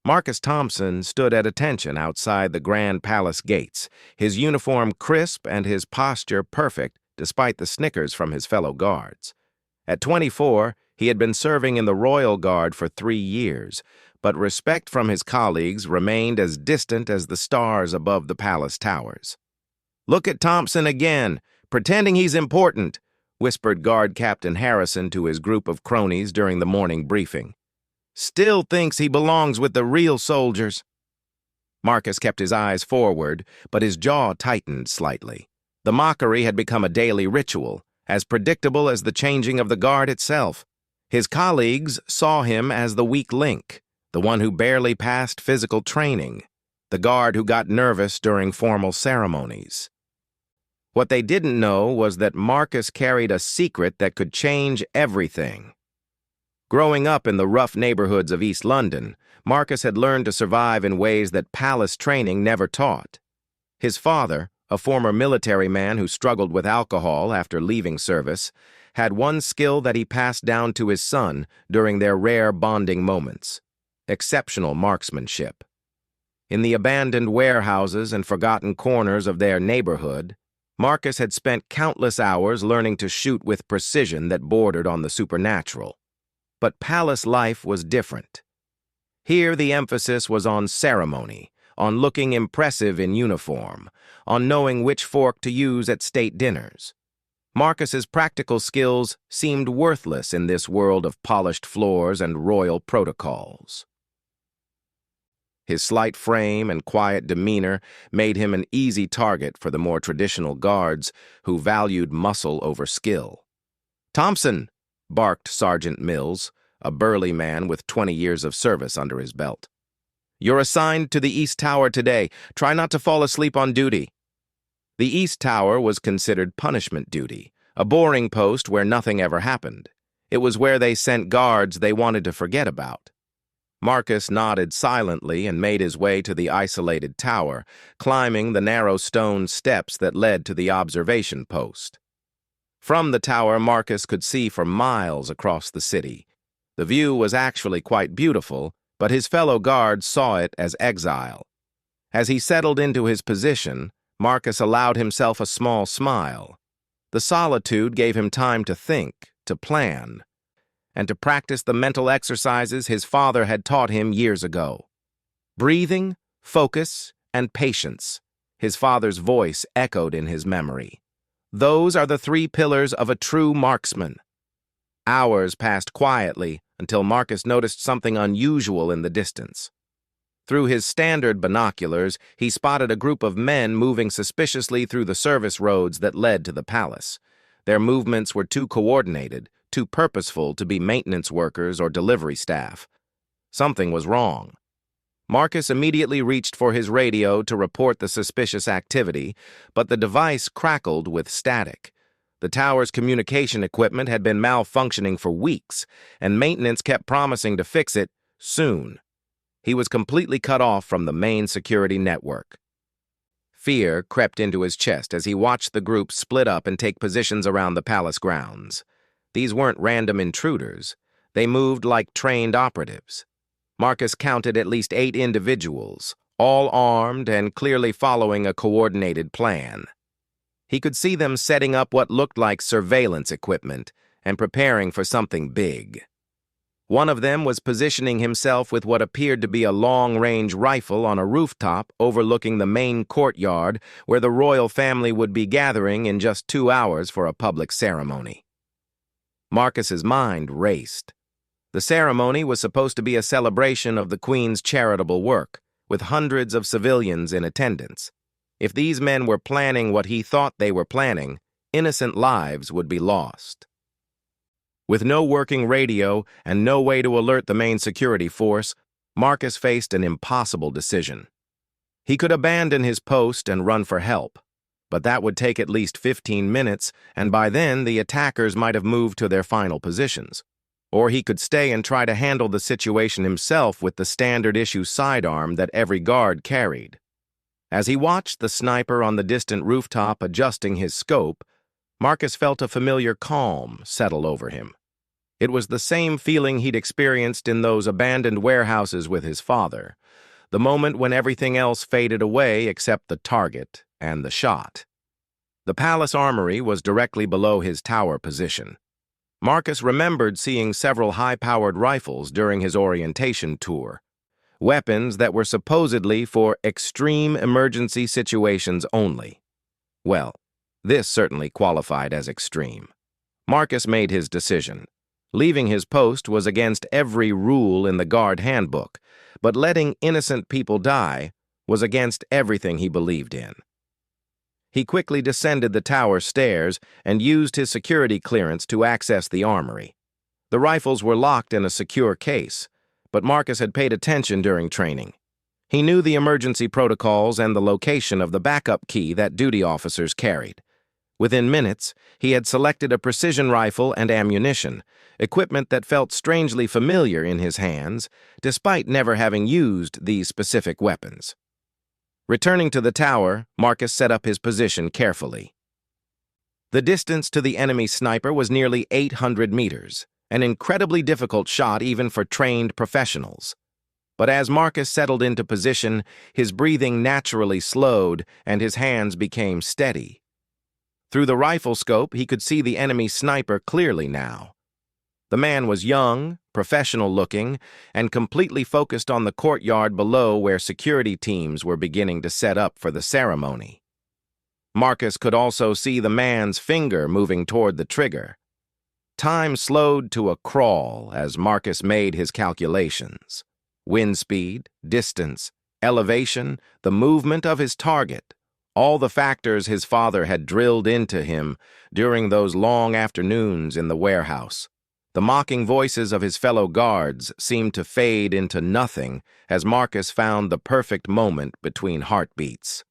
Marcus Thompson stood at attention outside the Grand Palace gates, his uniform crisp and his posture perfect despite the snickers from his fellow guards. At 24, he had been serving in the Royal Guard for 3 years, but respect from his colleagues remained as distant as the stars above the palace towers. "Look at Thompson again, pretending he's important," whispered Guard Captain Harrison to his group of cronies during the morning briefing. "Still thinks he belongs with the real soldiers." Marcus kept his eyes forward, but his jaw tightened slightly. The mockery had become a daily ritual, as predictable as the changing of the guard itself. His colleagues saw him as the weak link, the one who barely passed physical training, the guard who got nervous during formal ceremonies. What they didn't know was that Marcus carried a secret that could change everything. Growing up in the rough neighborhoods of East London, Marcus had learned to survive in ways that palace training never taught. His father, a former military man who struggled with alcohol after leaving service, had one skill that he passed down to his son during their rare bonding moments: exceptional marksmanship. In the abandoned warehouses and forgotten corners of their neighborhood, Marcus had spent countless hours learning to shoot with precision that bordered on the supernatural. But palace life was different. Here the emphasis was on ceremony, on looking impressive in uniform, on knowing which fork to use at state dinners. Marcus's practical skills seemed worthless in this world of polished floors and royal protocols. His slight frame and quiet demeanor made him an easy target for the more traditional guards who valued muscle over skill. "Thompson!" barked Sergeant Mills, a burly man with 20 years of service under his belt. "You're assigned to the East Tower today. Try not to fall asleep on duty." The East Tower was considered punishment duty, a boring post where nothing ever happened. It was where they sent guards they wanted to forget about. Marcus nodded silently and made his way to the isolated tower, climbing the narrow stone steps that led to the observation post. From the tower, Marcus could see for miles across the city. The view was actually quite beautiful, but his fellow guards saw it as exile. As he settled into his position, Marcus allowed himself a small smile. The solitude gave him time to think, to plan, and to practice the mental exercises his father had taught him years ago. Breathing, focus, and patience, his father's voice echoed in his memory. Those are the 3 pillars of a true marksman. Hours passed quietly until Marcus noticed something unusual in the distance. Through his standard binoculars, he spotted a group of men moving suspiciously through the service roads that led to the palace. Their movements were too coordinated, too purposeful to be maintenance workers or delivery staff. Something was wrong. Marcus immediately reached for his radio to report the suspicious activity, but the device crackled with static. The tower's communication equipment had been malfunctioning for weeks, and maintenance kept promising to fix it soon. He was completely cut off from the main security network. Fear crept into his chest as he watched the group split up and take positions around the palace grounds. These weren't random intruders. They moved like trained operatives. Marcus counted at least 8 individuals, all armed and clearly following a coordinated plan. He could see them setting up what looked like surveillance equipment and preparing for something big. One of them was positioning himself with what appeared to be a long-range rifle on a rooftop overlooking the main courtyard where the royal family would be gathering in just 2 hours for a public ceremony. Marcus's mind raced. The ceremony was supposed to be a celebration of the Queen's charitable work, with hundreds of civilians in attendance. If these men were planning what he thought they were planning, innocent lives would be lost. With no working radio and no way to alert the main security force, Marcus faced an impossible decision. He could abandon his post and run for help, but that would take at least 15 minutes, and by then the attackers might have moved to their final positions. Or he could stay and try to handle the situation himself with the standard-issue sidearm that every guard carried. As he watched the sniper on the distant rooftop adjusting his scope, Marcus felt a familiar calm settle over him. It was the same feeling he'd experienced in those abandoned warehouses with his father, the moment when everything else faded away except the target and the shot. The palace armory was directly below his tower position. Marcus remembered seeing several high-powered rifles during his orientation tour, weapons that were supposedly for extreme emergency situations only. Well, this certainly qualified as extreme. Marcus made his decision. Leaving his post was against every rule in the guard handbook, but letting innocent people die was against everything he believed in. He quickly descended the tower stairs and used his security clearance to access the armory. The rifles were locked in a secure case, but Marcus had paid attention during training. He knew the emergency protocols and the location of the backup key that duty officers carried. Within minutes, he had selected a precision rifle and ammunition, equipment that felt strangely familiar in his hands, despite never having used these specific weapons. Returning to the tower, Marcus set up his position carefully. The distance to the enemy sniper was nearly 800 meters, an incredibly difficult shot even for trained professionals. But as Marcus settled into position, his breathing naturally slowed and his hands became steady. Through the rifle scope, he could see the enemy sniper clearly now. The man was young, professional-looking, and completely focused on the courtyard below where security teams were beginning to set up for the ceremony. Marcus could also see the man's finger moving toward the trigger. Time slowed to a crawl as Marcus made his calculations. Wind speed, distance, elevation, the movement of his target, all the factors his father had drilled into him during those long afternoons in the warehouse. The mocking voices of his fellow guards seemed to fade into nothing as Marcus found the perfect moment between heartbeats.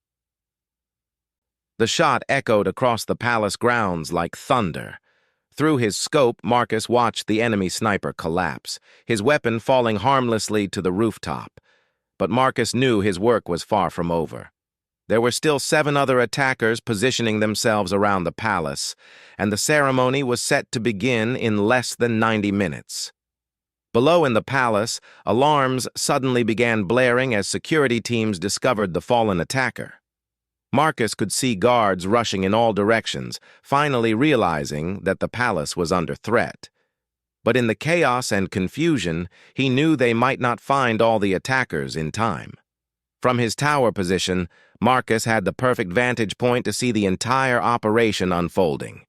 The shot echoed across the palace grounds like thunder. Through his scope, Marcus watched the enemy sniper collapse, his weapon falling harmlessly to the rooftop. But Marcus knew his work was far from over. There were still 7 other attackers positioning themselves around the palace, and the ceremony was set to begin in less than 90 minutes. Below in the palace, alarms suddenly began blaring as security teams discovered the fallen attacker. Marcus could see guards rushing in all directions, finally realizing that the palace was under threat. But in the chaos and confusion, he knew they might not find all the attackers in time. From his tower position, Marcus had the perfect vantage point to see the entire operation unfolding.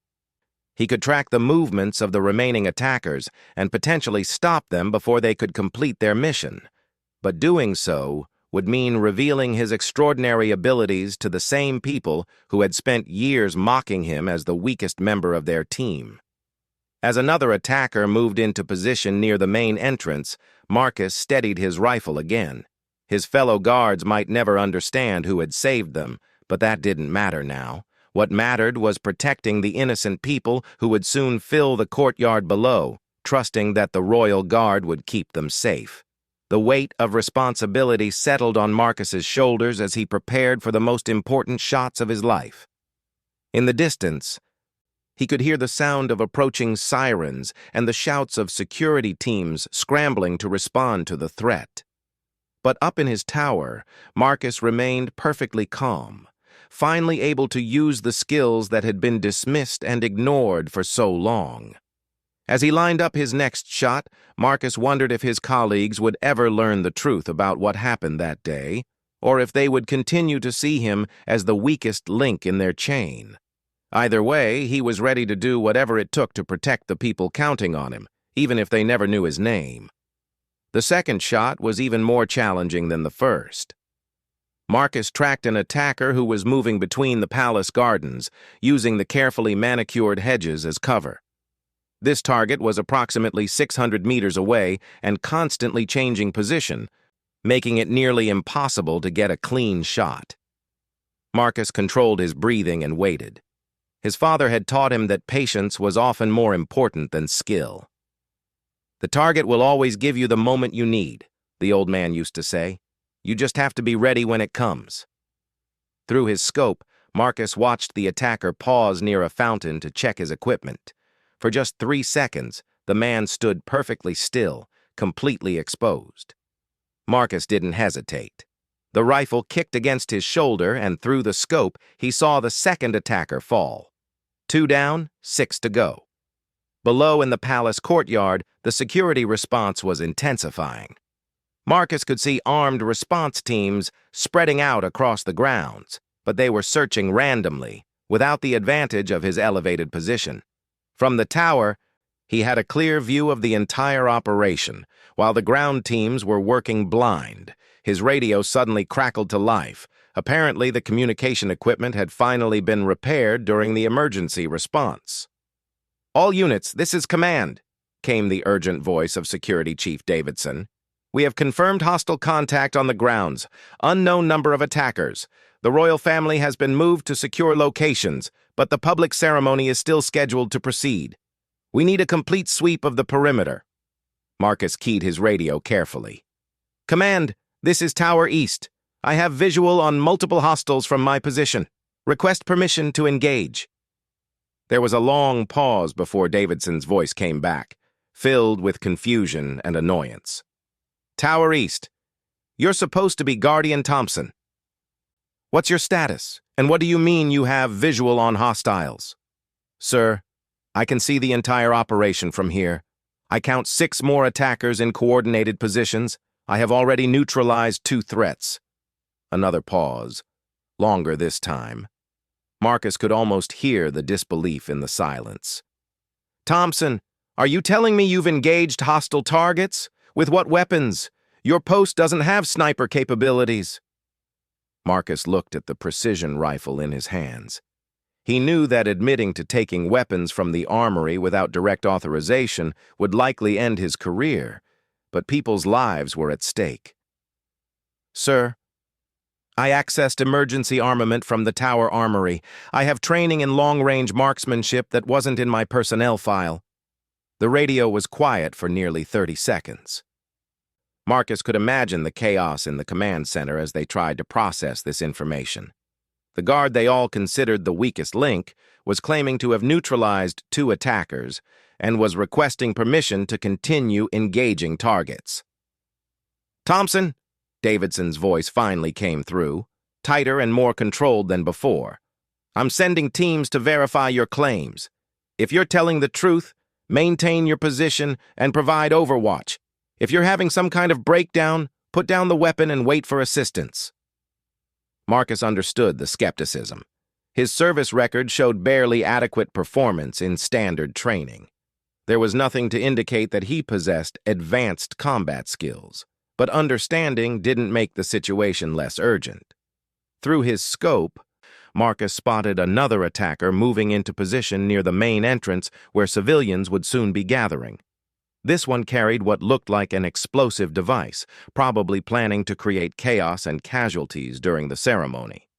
He could track the movements of the remaining attackers and potentially stop them before they could complete their mission. But doing so would mean revealing his extraordinary abilities to the same people who had spent years mocking him as the weakest member of their team. As another attacker moved into position near the main entrance, Marcus steadied his rifle again. His fellow guards might never understand who had saved them, but that didn't matter now. What mattered was protecting the innocent people who would soon fill the courtyard below, trusting that the royal guard would keep them safe. The weight of responsibility settled on Marcus's shoulders as he prepared for the most important shots of his life. In the distance, he could hear the sound of approaching sirens and the shouts of security teams scrambling to respond to the threat. But up in his tower, Marcus remained perfectly calm, finally able to use the skills that had been dismissed and ignored for so long. As he lined up his next shot, Marcus wondered if his colleagues would ever learn the truth about what happened that day, or if they would continue to see him as the weakest link in their chain. Either way, he was ready to do whatever it took to protect the people counting on him, even if they never knew his name. The second shot was even more challenging than the first. Marcus tracked an attacker who was moving between the palace gardens, using the carefully manicured hedges as cover. This target was approximately 600 meters away and constantly changing position, making it nearly impossible to get a clean shot. Marcus controlled his breathing and waited. His father had taught him that patience was often more important than skill. "The target will always give you the moment you need," the old man used to say. "You just have to be ready when it comes." Through his scope, Marcus watched the attacker pause near a fountain to check his equipment. For just 3 seconds, The man stood perfectly still, completely exposed. Marcus didn't hesitate. The rifle kicked against his shoulder, and through the scope, he saw the second attacker fall. 2 down, 6 to go. Below in the palace courtyard, the security response was intensifying. Marcus could see armed response teams spreading out across the grounds, but they were searching randomly, without the advantage of his elevated position. From the tower, he had a clear view of the entire operation, while the ground teams were working blind. His radio suddenly crackled to life. Apparently, the communication equipment had finally been repaired during the emergency response. "All units, this is command," came the urgent voice of Security Chief Davidson. "We have confirmed hostile contact on the grounds. Unknown number of attackers. The royal family has been moved to secure locations, but the public ceremony is still scheduled to proceed. We need a complete sweep of the perimeter." Marcus keyed his radio carefully. "Command, this is Tower East. I have visual on multiple hostiles from my position. Request permission to engage." There was a long pause before Davidson's voice came back, filled with confusion and annoyance. "Tower East, you're supposed to be Guardian Thompson. What's your status, and what do you mean you have visual on hostiles?" "Sir, I can see the entire operation from here. I count 6 more attackers in coordinated positions. I have already neutralized 2 threats." Another pause, longer this time. Marcus could almost hear the disbelief in the silence. "Thompson, are you telling me you've engaged hostile targets? With what weapons? Your post doesn't have sniper capabilities." Marcus looked at the precision rifle in his hands. He knew that admitting to taking weapons from the armory without direct authorization would likely end his career, but people's lives were at stake. "Sir, I accessed emergency armament from the Tower Armory. I have training in long-range marksmanship that wasn't in my personnel file." The radio was quiet for nearly 30 seconds. Marcus could imagine the chaos in the command center as they tried to process this information. The guard they all considered the weakest link was claiming to have neutralized 2 attackers and was requesting permission to continue engaging targets. "Thompson," Davidson's voice finally came through, tighter and more controlled than before. "I'm sending teams to verify your claims. If you're telling the truth, maintain your position and provide overwatch. If you're having some kind of breakdown, put down the weapon and wait for assistance." Marcus understood the skepticism. His service record showed barely adequate performance in standard training. There was nothing to indicate that he possessed advanced combat skills, but understanding didn't make the situation less urgent. Through his scope, Marcus spotted another attacker moving into position near the main entrance where civilians would soon be gathering. This one carried what looked like an explosive device, probably planning to create chaos and casualties during the ceremony.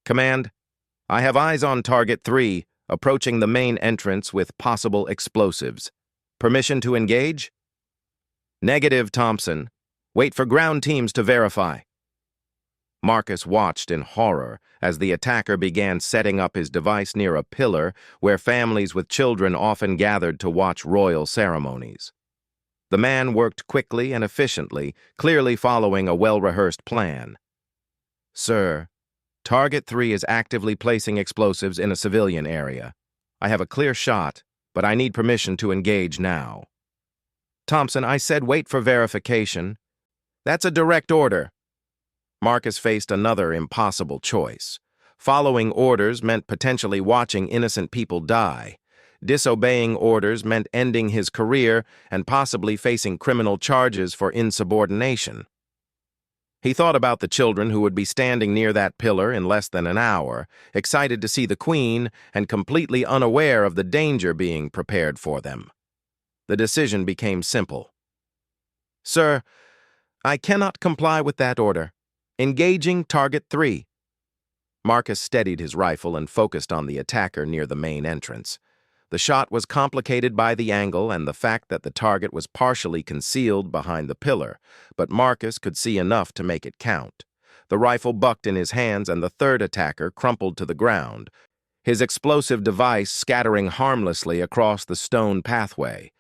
"Command, I have eyes on Target 3, approaching the main entrance with possible explosives. Permission to engage?" "Negative, Thompson. Wait for ground teams to verify." Marcus watched in horror as the attacker began setting up his device near a pillar where families with children often gathered to watch royal ceremonies. The man worked quickly and efficiently, clearly following a well-rehearsed plan. "Sir, Target 3 is actively placing explosives in a civilian area. I have a clear shot, but I need permission to engage now." "Thompson, I said wait for verification." "That's a direct order." Marcus faced another impossible choice. Following orders meant potentially watching innocent people die. Disobeying orders meant ending his career and possibly facing criminal charges for insubordination. He thought about the children who would be standing near that pillar in less than an hour, excited to see the Queen and completely unaware of the danger being prepared for them. The decision became simple. "Sir, I cannot comply with that order. Engaging Target 3. Marcus steadied his rifle and focused on the attacker near the main entrance. The shot was complicated by the angle and the fact that the target was partially concealed behind the pillar, but Marcus could see enough to make it count. The rifle bucked in his hands and the third attacker crumpled to the ground, his explosive device scattering harmlessly across the stone pathway.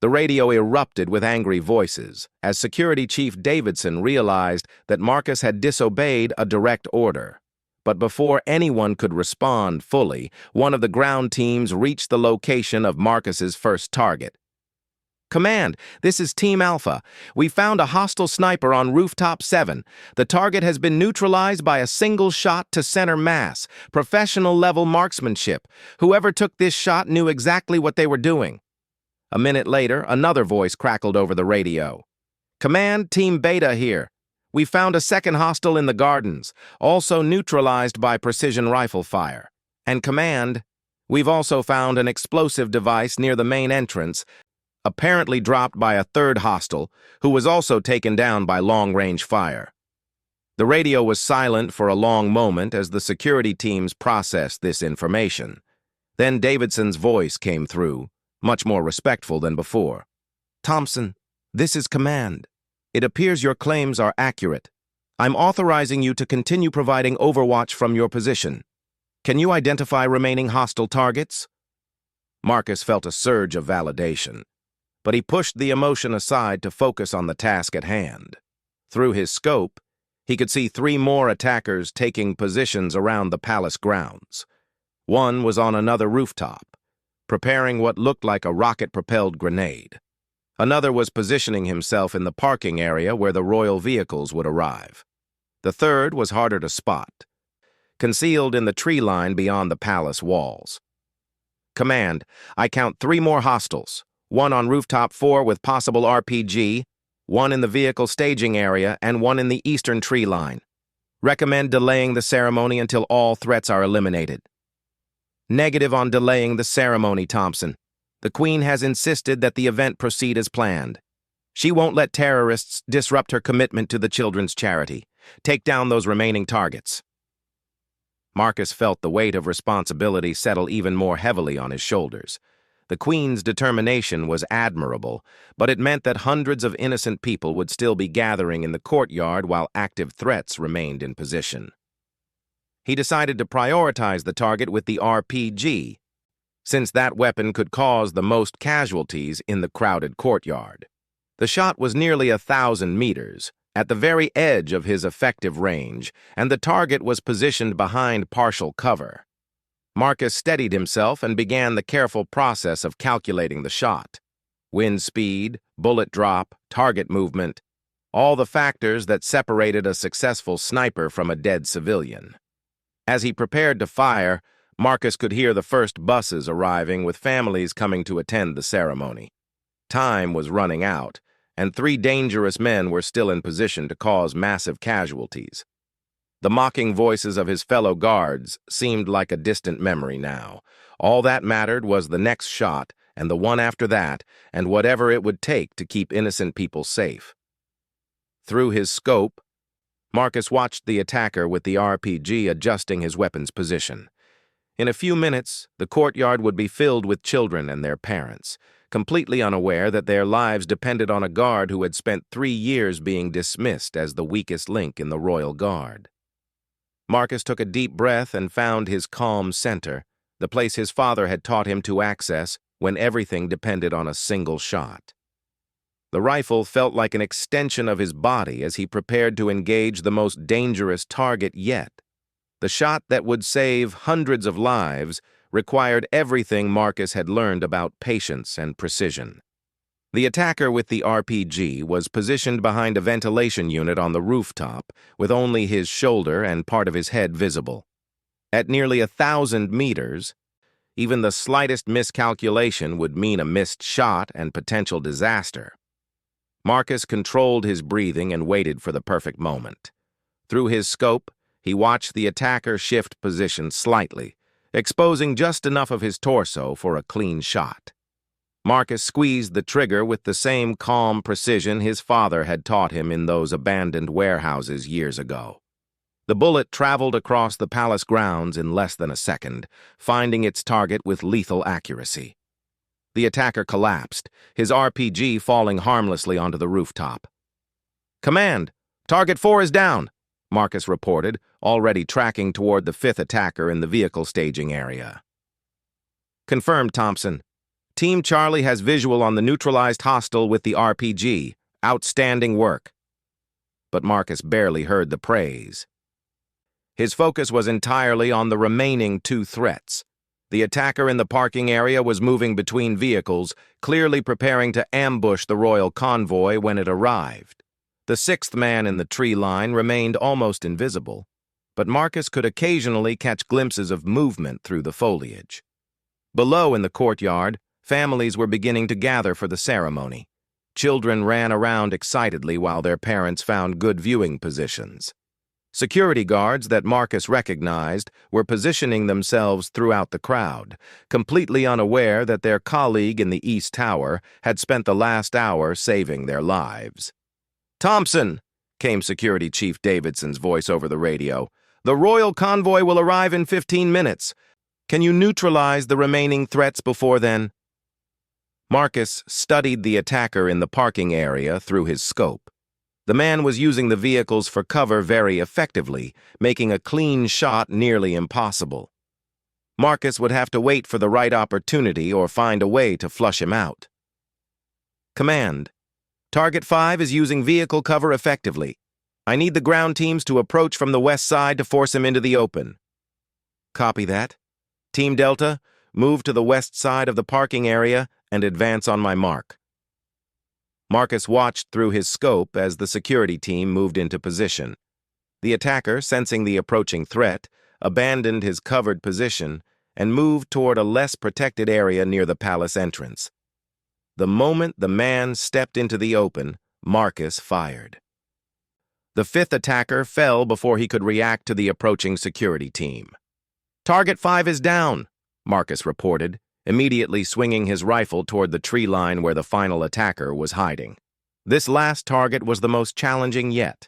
The radio erupted with angry voices as Security Chief Davidson realized that Marcus had disobeyed a direct order. But before anyone could respond fully, one of the ground teams reached the location of Marcus's first target. "Command, this is Team Alpha. We found a hostile sniper on rooftop 7. The target has been neutralized by a single shot to center mass. Professional-level marksmanship. Whoever took this shot knew exactly what they were doing." A minute later, another voice crackled over the radio. "Command, Team Beta here. We found a second hostile in the gardens, also neutralized by precision rifle fire. And Command, we've also found an explosive device near the main entrance, apparently dropped by a third hostile, who was also taken down by long-range fire." The radio was silent for a long moment as the security teams processed this information. Then Davidson's voice came through, much more respectful than before. "Thompson, this is Command. It appears your claims are accurate. I'm authorizing you to continue providing overwatch from your position. Can you identify remaining hostile targets?" Marcus felt a surge of validation, but he pushed the emotion aside to focus on the task at hand. Through his scope, he could see 3 more attackers taking positions around the palace grounds. One was on another rooftop, preparing what looked like a rocket-propelled grenade. Another was positioning himself in the parking area where the royal vehicles would arrive. The third was harder to spot, concealed in the tree line beyond the palace walls. "Command, I count 3 more hostiles, one on rooftop 4 with possible RPG, one in the vehicle staging area, and one in the eastern tree line. Recommend delaying the ceremony until all threats are eliminated." "Negative on delaying the ceremony, Thompson. The Queen has insisted that the event proceed as planned. She won't let terrorists disrupt her commitment to the children's charity. Take down those remaining targets." Marcus felt the weight of responsibility settle even more heavily on his shoulders. The Queen's determination was admirable, but it meant that hundreds of innocent people would still be gathering in the courtyard while active threats remained in position. He decided to prioritize the target with the RPG, since that weapon could cause the most casualties in the crowded courtyard. The shot was nearly 1,000 meters, at the very edge of his effective range, and the target was positioned behind partial cover. Marcus steadied himself and began the careful process of calculating the shot. Wind speed, bullet drop, target movement, all the factors that separated a successful sniper from a dead civilian. As he prepared to fire, Marcus could hear the first buses arriving with families coming to attend the ceremony. Time was running out, and 3 dangerous men were still in position to cause massive casualties. The mocking voices of his fellow guards seemed like a distant memory now. All that mattered was the next shot, and the one after that, and whatever it would take to keep innocent people safe. Through his scope, Marcus watched the attacker with the RPG adjusting his weapon's position. In a few minutes, the courtyard would be filled with children and their parents, completely unaware that their lives depended on a guard who had spent 3 years being dismissed as the weakest link in the royal guard. Marcus took a deep breath and found his calm center, the place his father had taught him to access when everything depended on a single shot. The rifle felt like an extension of his body as he prepared to engage the most dangerous target yet. The shot that would save hundreds of lives required everything Marcus had learned about patience and precision. The attacker with the RPG was positioned behind a ventilation unit on the rooftop, with only his shoulder and part of his head visible. At nearly 1,000 meters, even the slightest miscalculation would mean a missed shot and potential disaster. Marcus controlled his breathing and waited for the perfect moment. Through his scope, he watched the attacker shift position slightly, exposing just enough of his torso for a clean shot. Marcus squeezed the trigger with the same calm precision his father had taught him in those abandoned warehouses years ago. The bullet traveled across the palace grounds in less than a second, finding its target with lethal accuracy. The attacker collapsed, his RPG falling harmlessly onto the rooftop. "Command, Target 4 is down," Marcus reported, already tracking toward the 5th attacker in the vehicle staging area. "Confirmed, Thompson. Team Charlie has visual on the neutralized hostile with the RPG. Outstanding work. But Marcus barely heard the praise. His focus was entirely on the remaining two threats. The attacker in the parking area was moving between vehicles, clearly preparing to ambush the royal convoy when it arrived. The sixth man in the tree line remained almost invisible, but Marcus could occasionally catch glimpses of movement through the foliage. Below in the courtyard, families were beginning to gather for the ceremony. Children ran around excitedly while their parents found good viewing positions. Security guards that Marcus recognized were positioning themselves throughout the crowd, completely unaware that their colleague in the East Tower had spent the last hour saving their lives. "Thompson," came Security Chief Davidson's voice over the radio, "the royal convoy will arrive in 15 minutes. Can you neutralize the remaining threats before then?" Marcus studied the attacker in the parking area through his scope. The man was using the vehicles for cover very effectively, making a clean shot nearly impossible. Marcus would have to wait for the right opportunity or find a way to flush him out. "Command. Target 5 is using vehicle cover effectively. I need the ground teams to approach from the west side to force him into the open." "Copy that. Team Delta, move to the west side of the parking area and advance on my mark." Marcus watched through his scope as the security team moved into position. The attacker, sensing the approaching threat, abandoned his covered position and moved toward a less protected area near the palace entrance. The moment the man stepped into the open, Marcus fired. The fifth attacker fell before he could react to the approaching security team. "Target 5 is down," Marcus reported, immediately swinging his rifle toward the tree line where the final attacker was hiding. This last target was the most challenging yet.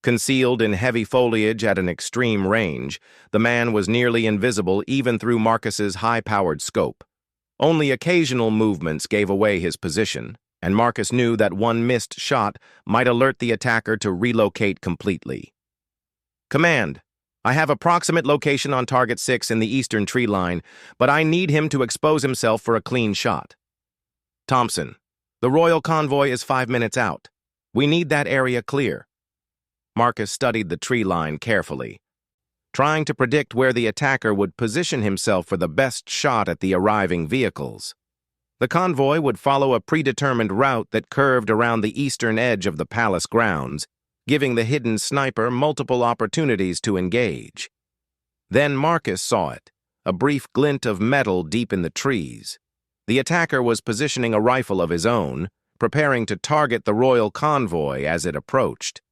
Concealed in heavy foliage at an extreme range, the man was nearly invisible even through Marcus's high-powered scope. Only occasional movements gave away his position, and Marcus knew that one missed shot might alert the attacker to relocate completely. "Command. I have approximate location on target 6 in the eastern tree line, but I need him to expose himself for a clean shot." "Thompson, the royal convoy is 5 minutes out. We need that area clear." Marcus studied the tree line carefully, trying to predict where the attacker would position himself for the best shot at the arriving vehicles. The convoy would follow a predetermined route that curved around the eastern edge of the palace grounds, giving the hidden sniper multiple opportunities to engage. Then Marcus saw it, a brief glint of metal deep in the trees. The attacker was positioning a rifle of his own, preparing to target the royal convoy as it approached.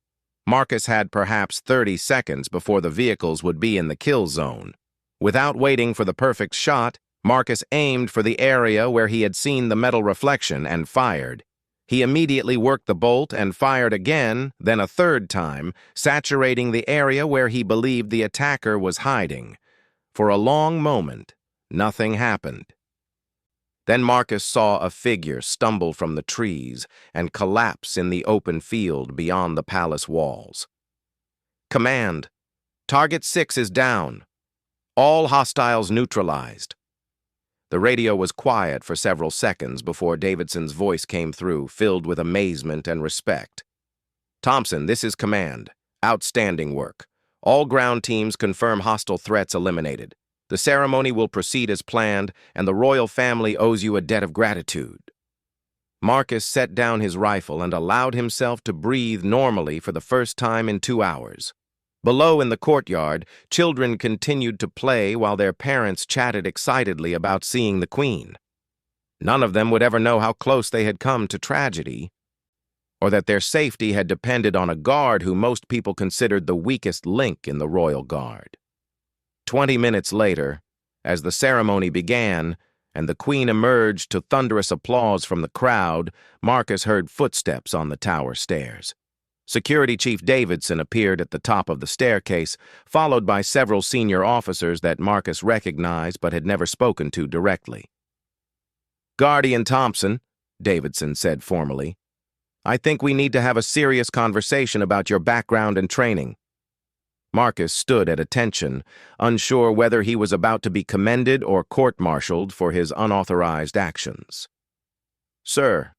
Marcus had perhaps 30 seconds before the vehicles would be in the kill zone. Without waiting for the perfect shot, Marcus aimed for the area where he had seen the metal reflection and fired. He immediately worked the bolt and fired again, then a third time, saturating the area where he believed the attacker was hiding. For a long moment, nothing happened. Then Marcus saw a figure stumble from the trees and collapse in the open field beyond the palace walls. "Command. Target 6 is down. All hostiles neutralized." The radio was quiet for several seconds before Davidson's voice came through, filled with amazement and respect. "Thompson, this is command. Outstanding work. All ground teams confirm hostile threats eliminated. The ceremony will proceed as planned, and the royal family owes you a debt of gratitude." Marcus set down his rifle and allowed himself to breathe normally for the first time in 2 hours. Below in the courtyard, children continued to play while their parents chatted excitedly about seeing the Queen. None of them would ever know how close they had come to tragedy, or that their safety had depended on a guard who most people considered the weakest link in the royal guard. 20 minutes later, as the ceremony began and the Queen emerged to thunderous applause from the crowd, Marcus heard footsteps on the tower stairs. Security Chief Davidson appeared at the top of the staircase, followed by several senior officers that Marcus recognized but had never spoken to directly. "Guardian Thompson," Davidson said formally, "I think we need to have a serious conversation about your background and training." Marcus stood at attention, unsure whether he was about to be commended or court-martialed for his unauthorized actions. "Sir,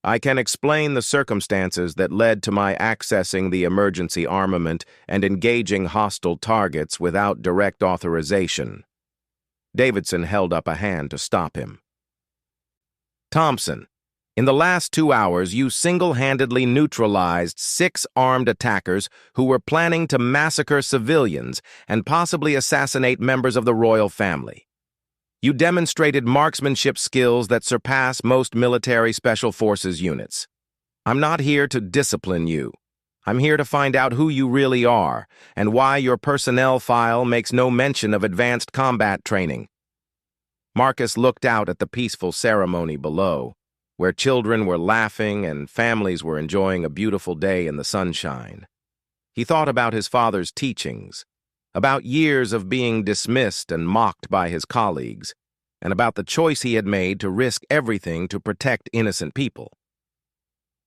I can explain the circumstances that led to my accessing the emergency armament and engaging hostile targets without direct authorization." Davidson held up a hand to stop him. "Thompson, in the last 2 hours, you single-handedly neutralized 6 armed attackers who were planning to massacre civilians and possibly assassinate members of the royal family. You demonstrated marksmanship skills that surpass most military special forces units. I'm not here to discipline you. I'm here to find out who you really are and why your personnel file makes no mention of advanced combat training." Marcus looked out at the peaceful ceremony below, where children were laughing and families were enjoying a beautiful day in the sunshine. He thought about his father's teachings, about years of being dismissed and mocked by his colleagues, and about the choice he had made to risk everything to protect innocent people.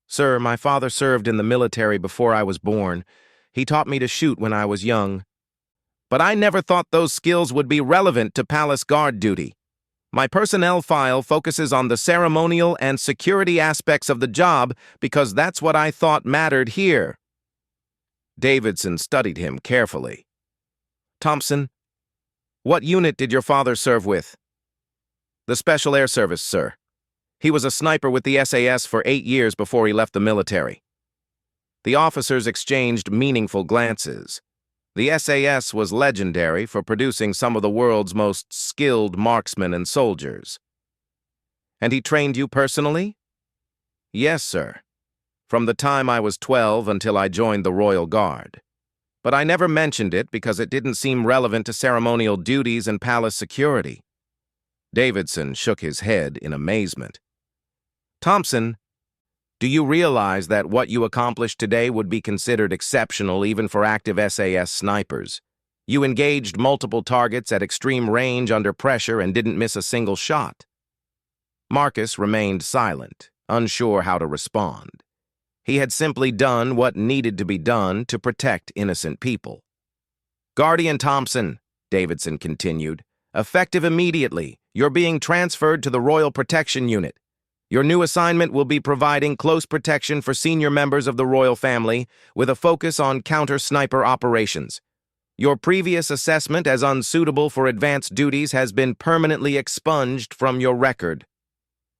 "Sir, my father served in the military before I was born. He taught me to shoot when I was young. But I never thought those skills would be relevant to palace guard duty. My personnel file focuses on the ceremonial and security aspects of the job because that's what I thought mattered here." Davidson studied him carefully. "Thompson, what unit did your father serve with?" "The Special Air Service, sir. He was a sniper with the SAS for 8 years before he left the military." The officers exchanged meaningful glances. The SAS was legendary for producing some of the world's most skilled marksmen and soldiers. "And he trained you personally?" "Yes, sir. From the time I was 12 until I joined the Royal Guard. But I never mentioned it because it didn't seem relevant to ceremonial duties and palace security." Davidson shook his head in amazement. "Thompson, do you realize that what you accomplished today would be considered exceptional even for active SAS snipers? You engaged multiple targets at extreme range under pressure and didn't miss a single shot." Marcus remained silent, unsure how to respond. He had simply done what needed to be done to protect innocent people. "Guardian Thompson," Davidson continued, "effective immediately, you're being transferred to the Royal Protection Unit. Your new assignment will be providing close protection for senior members of the royal family with a focus on counter-sniper operations. Your previous assessment as unsuitable for advanced duties has been permanently expunged from your record."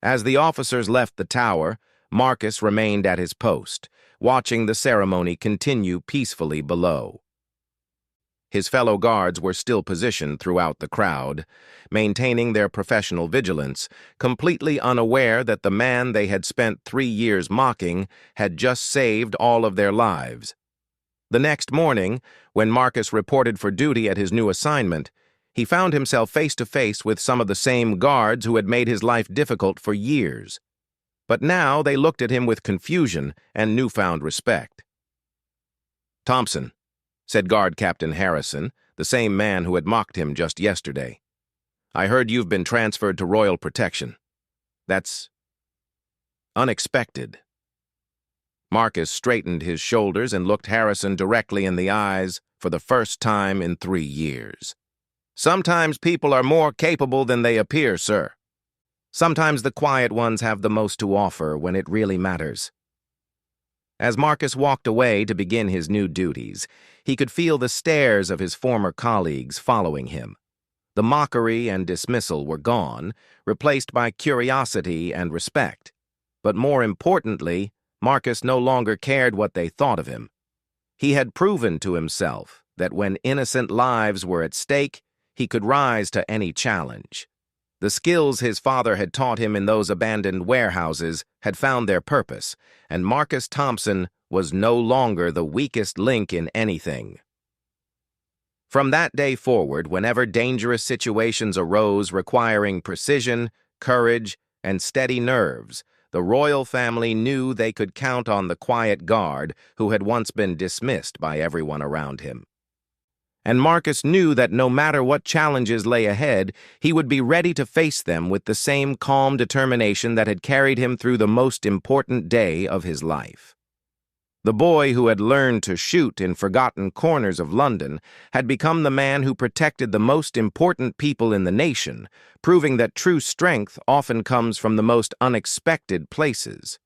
As the officers left the tower, Marcus remained at his post, watching the ceremony continue peacefully below. His fellow guards were still positioned throughout the crowd, maintaining their professional vigilance, completely unaware that the man they had spent 3 years mocking had just saved all of their lives. The next morning, when Marcus reported for duty at his new assignment, he found himself face to face with some of the same guards who had made his life difficult for years. But now they looked at him with confusion and newfound respect. "Thompson," said Guard Captain Harrison, the same man who had mocked him just yesterday, "I heard you've been transferred to Royal Protection. That's unexpected." Marcus straightened his shoulders and looked Harrison directly in the eyes for the first time in 3 years. "Sometimes people are more capable than they appear, sir. Sometimes the quiet ones have the most to offer when it really matters." As Marcus walked away to begin his new duties, he could feel the stares of his former colleagues following him. The mockery and dismissal were gone, replaced by curiosity and respect. But more importantly, Marcus no longer cared what they thought of him. He had proven to himself that when innocent lives were at stake, he could rise to any challenge. The skills his father had taught him in those abandoned warehouses had found their purpose, and Marcus Thompson was no longer the weakest link in anything. From that day forward, whenever dangerous situations arose requiring precision, courage, and steady nerves, the royal family knew they could count on the quiet guard who had once been dismissed by everyone around him. And Marcus knew that no matter what challenges lay ahead, he would be ready to face them with the same calm determination that had carried him through the most important day of his life. The boy who had learned to shoot in forgotten corners of London had become the man who protected the most important people in the nation, proving that true strength often comes from the most unexpected places.